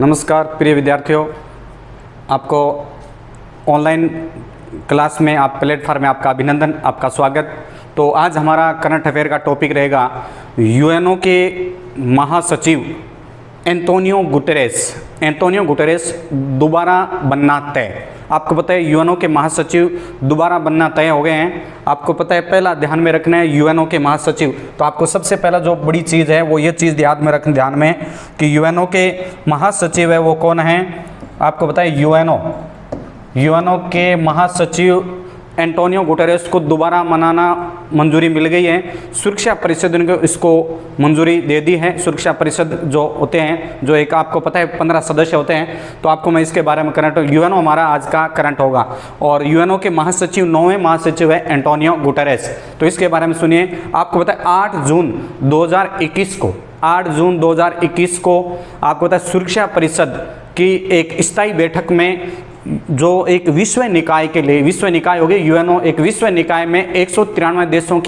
नमस्कार प्रिय विद्यार्थियों, आपको ऑनलाइन क्लास में प्लेटफॉर्म में आपका अभिनंदन, आपका स्वागत। तो आज हमारा करंट अफेयर का टॉपिक रहेगा यूएनओ के महासचिव एंटोनियो गुटेरेस दोबारा बनना तय। आपको पता है यूएनओ के महासचिव दोबारा बनना तय हो गए हैं। आपको पता है पहला ध्यान में रखना है यूएनओ के महासचिव, तो आपको सबसे पहला जो बड़ी चीज़ है वो ये चीज़ याद में रखना ध्यान में कि यूएनओ के महासचिव है वो कौन है। आपको पता है यूएनओ के महासचिव एंटोनियो गुटेरेस को दोबारा मनाना मंजूरी मिल गई है। सुरक्षा परिषद ने इसको मंजूरी दे दी है। सुरक्षा परिषद जो होते हैं, जो एक आपको पता है 15 सदस्य होते हैं, तो आपको मैं इसके बारे में करंट यूएनओ हमारा आज का करंट होगा। और यूएनओ के महासचिव 9वें महासचिव है एंटोनियो गुटेरेस। तो इसके बारे में सुनिए। आपको पता है 8 जून 2021 को आपको पता है सुरक्षा परिषद की एक स्थायी बैठक में जो एक विश्व निकाय होगी यूएनओ, एक विश्व निकाय में 193 देशों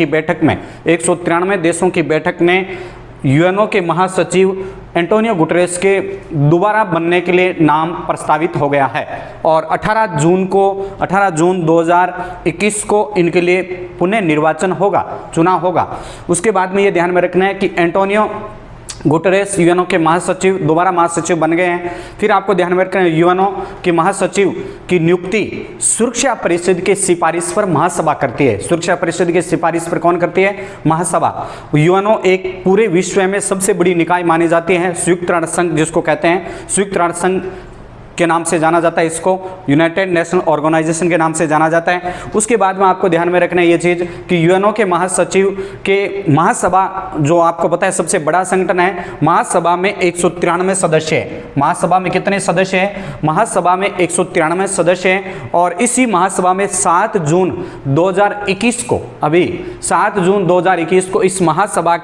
की बैठक में यूएनओ के महासचिव एंटोनियो गुटेरेस के दोबारा बनने के लिए नाम प्रस्तावित हो गया है। और 18 जून 2021 को इनके लिए पुनः निर्वाचन होगा, चुनाव होगा। उसके बाद में ये ध्यान में रखना है कि एंटोनियो गुटेरेस यूएनओ के महासचिव दोबारा महासचिव बन गए हैं। फिर आपको ध्यान में रखना है यूएनओ के महासचिव की नियुक्ति सुरक्षा परिषद के सिफारिश पर महासभा करती है। सुरक्षा परिषद के सिफारिश पर कौन करती है? महासभा। यूएनओ एक पूरे विश्व में सबसे बड़ी निकाय मानी जाती है। संयुक्त राष्ट्र संघ जिसको कहते हैं, संयुक्त राष्ट्र संघ के नाम से जाना जाता है, इसको यूनाइटेड नेशनल ऑर्गेनाइजेशन के नाम से जाना जाता है। उसके बाद में आपको ध्यान में रखना है ये चीज़ कि यूएनओ के महासचिव के महासभा जो आपको पता है सबसे बड़ा संगठन है। महासभा में 193 सदस्य है। महासभा में कितने सदस्य हैं? महासभा में 193 सदस्य हैं। और इसी महासभा में 7 जून 2021 को इस महासभा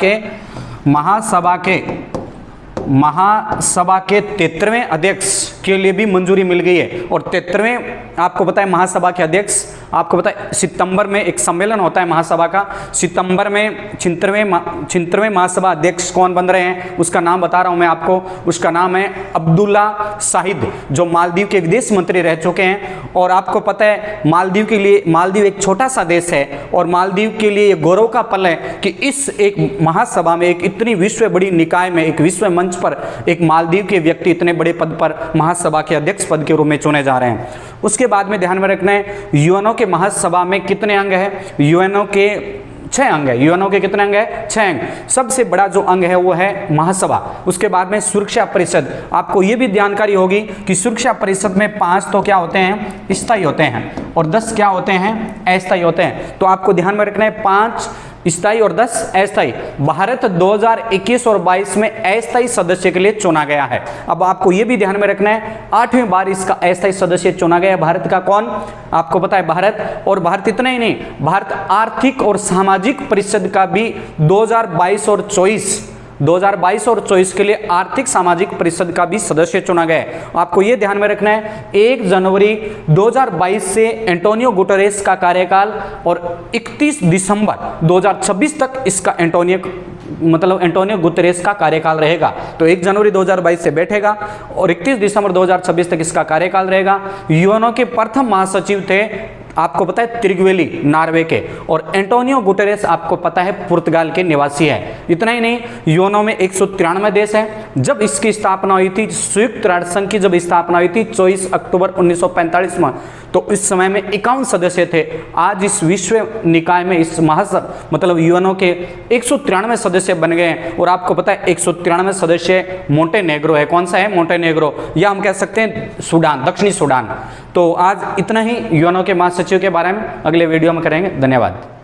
के 73वें अध्यक्ष के लिए भी मंजूरी मिल गई है। और 73वें आपको पता है महासभा के अध्यक्ष, आपको पता है सितंबर में एक सम्मेलन होता है महासभा का। सितंबर में 76वें महासभा अध्यक्ष कौन बन रहे हैं उसका नाम बता रहा हूं मैं आपको। उसका नाम है अब्दुल्ला शाहिद, जो मालदीव के विदेश मंत्री रह चुके हैं। और आपको पता है मालदीव एक छोटा सा देश है और मालदीव के लिए गौरव का पल है कि इस एक महासभा में, एक इतनी विश्व बड़ी निकाय में, एक विश्व मंच पर एक मालदीव के व्यक्ति इतने बड़े पद पर महासभा के अध्यक्ष पद के रूप में चुने जा रहे हैं। उसके बाद में ध्यान में रखना है यूएनओ के महासभा में कितने अंग है? यूएनओ के 6 अंग है। यूएनओ के कितने अंग है? 6 अंग। सबसे बड़ा जो अंग है वो है महासभा। उसके बाद में सुरक्षा परिषद। आपको ये भी जानकारी होगी कि सुरक्षा परिषद में 5 तो क्या होते हैं? स्थायी होते हैं और 10 क्या होते हैं? अस्थायी होते हैं। तो आपको ध्यान में रखना है 5 स्थायी और 10 अस्थायी। भारत 2021 और 22 में अस्थायी सदस्य के लिए चुना गया है। अब आपको यह भी ध्यान में रखना है 8वीं बार इसका अस्थायी सदस्य चुना गया है। भारत का कौन? आपको पता है भारत। और भारत इतना ही नहीं, भारत आर्थिक और सामाजिक परिषद का भी 2022 और 24 के लिए आर्थिक सामाजिक परिषद का भी सदस्य चुना गया है। आपको यह ध्यान में रखना है 1 जनवरी 2022 से एंटोनियो गुटेरेस का कार्यकाल और 31 दिसंबर 2026 तक इसका एंटोनियो गुटेरेस का कार्यकाल रहेगा। तो 1 जनवरी 2022 से बैठेगा और 31 दिसंबर 2026 तक इसका कार्यकाल रहेगा। यूएनओ के प्रथम महासचिव थे आपको पता है त्रिगवेली, नॉर्वे के। और एंटोनियो गुटेरेस आपको पता है पुर्तगाल के निवासी है। इतना ही नहीं, यूएनओ में 193 देश है। जब इसकी स्थापना हुई थी, संयुक्त राष्ट्र संघ की जब स्थापना हुई थी 24 अक्टूबर 1945 में, तो इस समय में 51 सदस्य थे। आज इस विश्व निकाय में इस यूएनओ के 193 सदस्य बन गए हैं। और आपको पता है 193 सदस्य मोंटेनेग्रो है। कौन सा है? मोंटेनेग्रो, या हम कह सकते हैं सूडान, दक्षिणी सूडान। तो आज इतना ही यूएनओ के महासचिव के बारे में, अगले वीडियो में करेंगे। धन्यवाद।